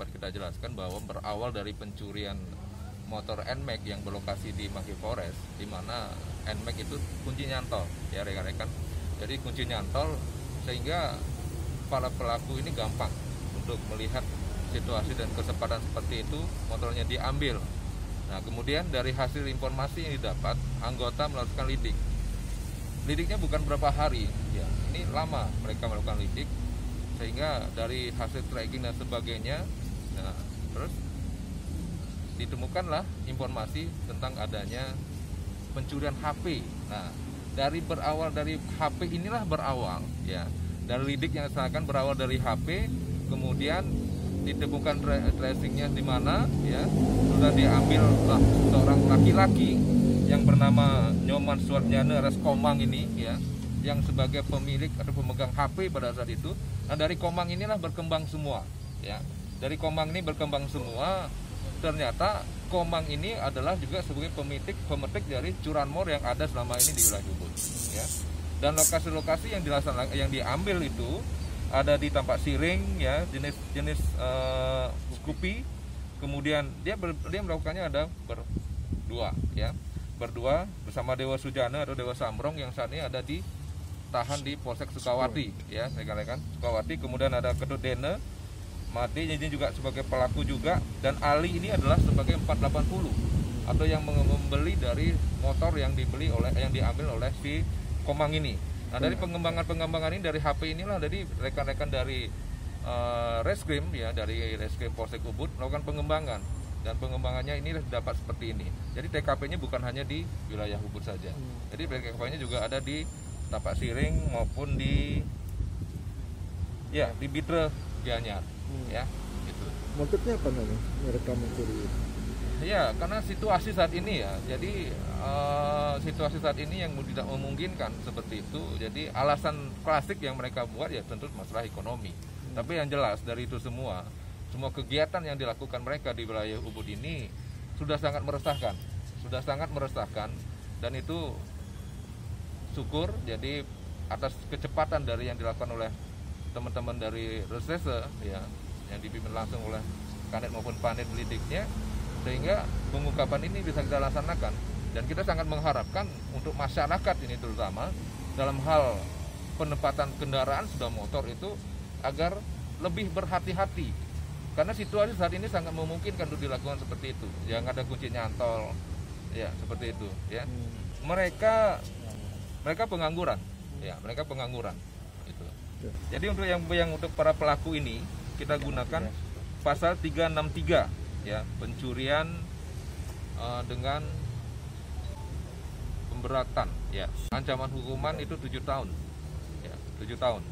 dapat kita jelaskan bahwa berawal dari pencurian motor NMAX yang berlokasi di Maki Forest, di mana NMAX itu kunci nyantol, ya rekan-rekan. Jadi kunci nyantol sehingga para pelaku ini gampang untuk melihat situasi dan kesempatan seperti itu, motornya diambil. Nah, kemudian dari hasil informasi yang didapat, anggota melakukan lidik. Lidiknya bukan berapa hari, ya, ini lama mereka melakukan lidik, sehingga dari hasil tracking dan sebagainya, nah, terus ditemukanlah informasi tentang adanya pencurian HP. Nah, berawal dari HP inilah berawal, ya, dari lidik yang dilaksanakan berawal dari HP, kemudian ditemukan tracingnya di mana, ya, sudah diambil seorang laki-laki yang bernama Nyoman Suwardiana alias Komang ini, ya, yang sebagai pemilik atau pemegang HP pada saat itu. Nah, dari Komang inilah berkembang semua, ya. Dari Komang ini berkembang semua. Ternyata Komang ini adalah juga sebagai pemetik dari curanmor yang ada selama ini di wilayah Ubud, ya. Dan lokasi-lokasi yang diambil itu ada di Tampak Siring, ya, jenis Scoopy. Kemudian dia melakukannya ada berdua, ya. Berdua bersama Dewa Sujana atau Dewa Sambrong yang saat ini ada ditahan di Polsek Sukawati, ya, rekan-rekan, Sukawati. Kemudian ada Kedut Dene Mati, ini juga sebagai pelaku juga, dan Ali ini adalah sebagai 480 atau yang membeli dari motor yang diambil oleh si Komang ini. Nah, dari pengembangan ini dari HP inilah jadi rekan-rekan dari Reskrim, ya, dari Reskrim Polsek Ubud melakukan pengembangan, dan pengembangannya ini dapat seperti ini. Jadi TKP-nya bukan hanya di wilayah Ubud saja. Jadi TKP-nya juga ada di Tampak Siring maupun di Bitre Gianyar, ya. Gitu. Motifnya apa namanya mereka mencuri? Ya, karena situasi saat ini, ya. Jadi situasi saat ini yang tidak memungkinkan seperti itu. Jadi alasan klasik yang mereka buat ya tentu masalah ekonomi. Tapi yang jelas dari itu semua kegiatan yang dilakukan mereka di wilayah Ubud ini sudah sangat meresahkan, dan itu syukur jadi atas kecepatan dari yang dilakukan oleh teman-teman dari Reserse, ya, yang dipimpin langsung oleh Kanit maupun Panit lidiknya, sehingga pengungkapan ini bisa kita laksanakan. Dan kita sangat mengharapkan untuk masyarakat ini terutama dalam hal penempatan kendaraan sepeda motor itu agar lebih berhati-hati, karena situasi saat ini sangat memungkinkan untuk dilakukan seperti itu. Yang ada kunci nyantol, ya, seperti itu, ya. Mereka pengangguran, ya, mereka pengangguran. Itu. Jadi untuk para pelaku ini kita gunakan pasal 363, ya, pencurian dengan pemberatan, ya. Ancaman hukuman itu 7 tahun, ya, 7 tahun.